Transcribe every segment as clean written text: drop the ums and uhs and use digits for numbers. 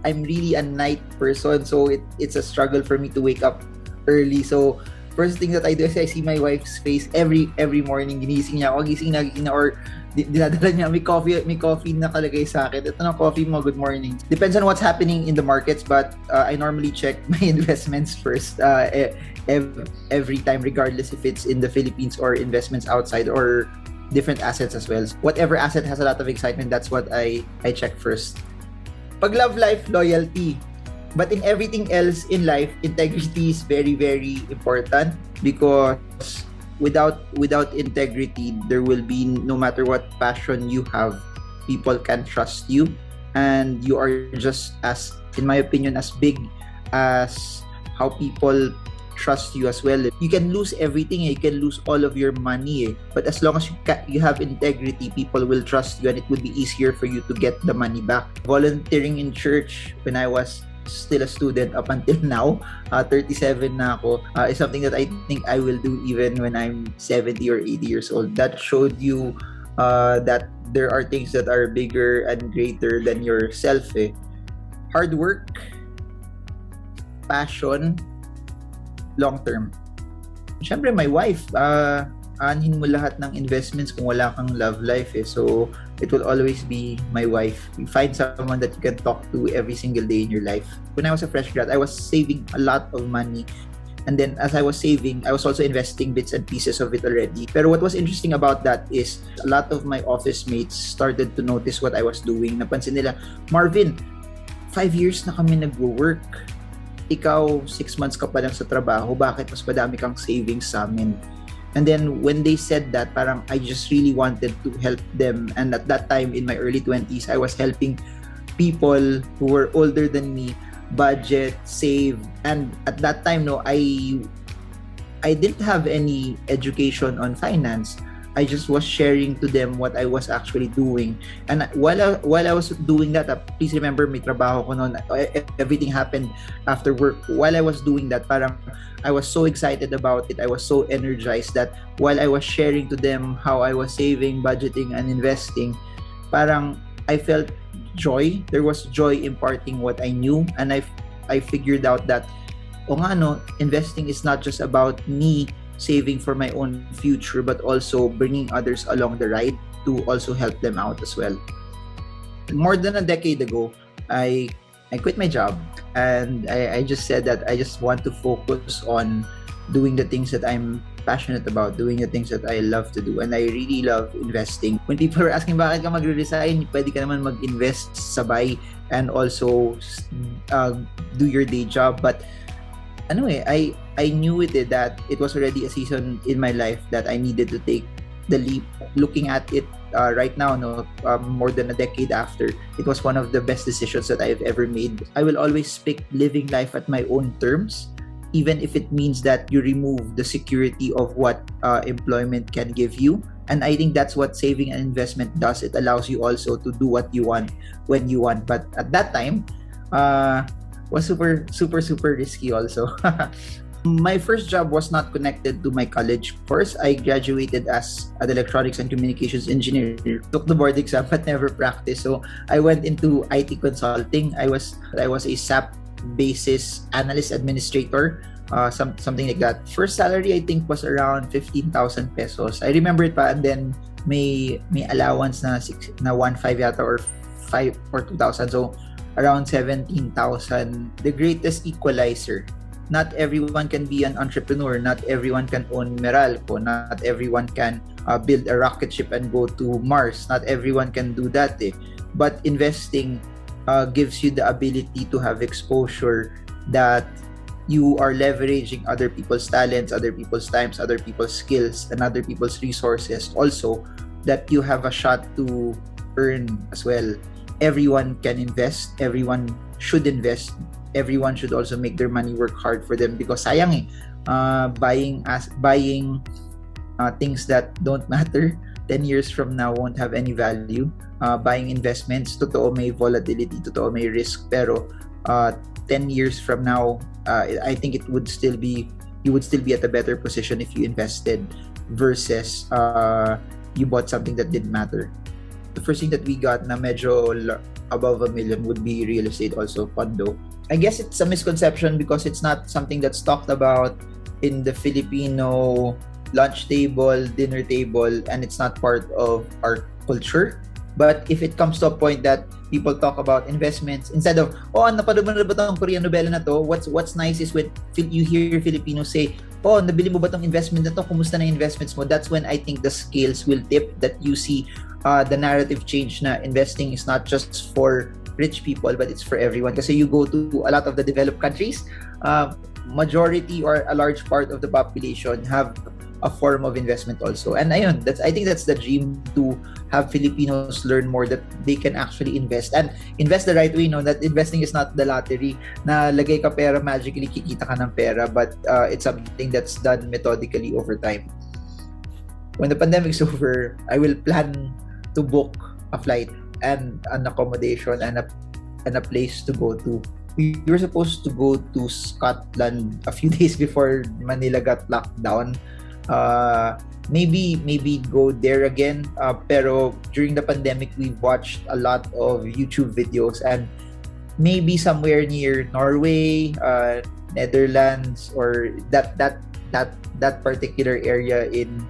I'm really a night person, so it's a struggle for me to wake up early. So first thing that I do is I see my wife's face every morning. Ginising niya ako, gising na, or dinadala niya, may coffee na kalagay sa akin. Ito na coffee mo, good morning. Depends on what's happening in the markets, but I normally check my investments first every time, regardless if it's in the Philippines or investments outside or different assets as well. Whatever asset has a lot of excitement, that's what I check first. Pag love life, loyalty. But in everything else in life, integrity is very, very important, because without integrity, there will be, no matter what passion you have, people can trust you, and you are just as, in my opinion, as big as how people trust you as well. You can lose everything, you can lose all of your money, but as long as you have integrity, people will trust you, and it would be easier for you to get the money back. Volunteering in church when I was still a student up until now, 37 na ako, is something that I think I will do even when I'm 70 or 80 years old. That showed you that there are things that are bigger and greater than yourself. Hard work, passion, long term. Siyempre, my wife, aanhin mo lahat ng investments kung wala kang love life. So it will always be my wife. You find someone that you can talk to every single day in your life. When I was a fresh grad, I was saving a lot of money. And then as I was saving, I was also investing bits and pieces of it already. Pero what was interesting about that is a lot of my office mates started to notice what I was doing. Napansin nila, Marvin, 5 years na kami nag-work. Ikaw, 6 months ka pa lang sa trabaho. Bakit mas madami kang savings sa amin? And then when they said that, parang I just really wanted to help them. And at that time, in my early 20s, I was helping people who were older than me budget, save. And at that time, I didn't have any education on finance. I just was sharing to them what I was actually doing. And while I was doing that, please remember, may trabaho ko noon. Everything happened after work. While I was doing that, parang I was so excited about it. I was so energized that while I was sharing to them how I was saving, budgeting, and investing, parang I felt joy. There was joy imparting what I knew. And I figured out that, investing is not just about me saving for my own future, but also bringing others along the ride to also help them out as well. More than a decade ago, I quit my job, and I just said that I just want to focus on doing the things that I'm passionate about, doing the things that I love to do, and I really love investing. When people are asking bakit ka magre-resign, pwede ka naman mag-invest sabay and also do your day job. But I knew that it was already a season in my life that I needed to take the leap. Looking at it right now, more than a decade after, it was one of the best decisions that I've ever made. I will always pick living life at my own terms, even if it means that you remove the security of what employment can give you. And I think that's what saving and investment does. It allows you also to do what you want when you want. But at that time, was super, super, super risky also. My first job was not connected to my college course. I graduated as an electronics and communications engineer. Took the board exam but never practiced. So I went into IT consulting. I was a SAP basis analyst administrator, something like that. First salary I think was around 15,000 pesos. I remember it pa, and then may allowance na 1.5 yata or 5 or 2,000. So around 17,000. The greatest equalizer. Not everyone can be an entrepreneur. Not everyone can own Meralco. Not everyone can build a rocket ship and go to Mars. Not everyone can do that. But investing gives you the ability to have exposure that you are leveraging other people's talents, other people's times, other people's skills, and other people's resources. Also, that you have a shot to earn as well. Everyone can invest. Everyone should invest. Everyone should also make their money work hard for them, because sayang buying things that don't matter 10 years from now won't have any value. Buying investments, totoo may volatility, totoo may risk, pero 10 years from now, I think you would still be at a better position if you invested versus you bought something that didn't matter. the first thing that we got na medyo above 1 million would be real estate, also condo. I guess it's a misconception because it's not something that's talked about in the Filipino lunch table, dinner table, and it's not part of our culture. But if it comes to a point that people talk about investments, instead of, oh, napanood mo na ba itong Korean novela na to? What's nice is when you hear Filipinos say, oh, nabili mo ba itong investment na to? Kumusta na investments mo? That's when I think the scales will tip, that you see the narrative change na investing is not just for rich people, but it's for everyone. Kasi you go to a lot of the developed countries, majority or a large part of the population have a form of investment also. And ayun, I think that's the dream, to have Filipinos learn more that they can actually invest and invest the right way, that investing is not the lottery na lagay ka pera, magically kikita ka ng pera, but it's something that's done methodically over time. When the pandemic's over, I will plan to book a flight and an accommodation and a place to go to. We were supposed to go to Scotland a few days before Manila got locked down. Maybe go there again. Pero during the pandemic, we watched a lot of YouTube videos, and maybe somewhere near Norway, Netherlands, or that particular area in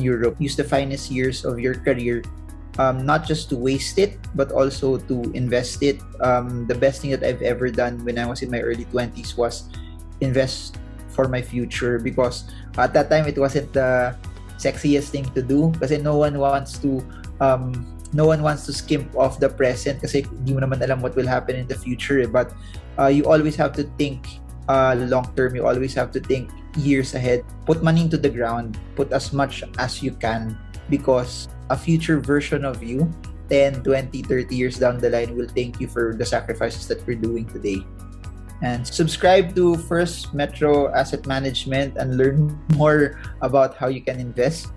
Europe. Use the finest years of your career, not just to waste it, but also to invest it. The best thing that I've ever done when I was in my early 20s was invest for my future, because at that time it wasn't the sexiest thing to do, kasi no one wants to skimp off the present kasi hindi mo naman alam what will happen in the future, but you always have to think long term. You always have to think years ahead. Put money into the ground, put as much as you can, because a future version of you 10, 20, 30 years down the line will thank you for the sacrifices that we're doing today. And subscribe to First Metro Asset Management and learn more about how you can invest.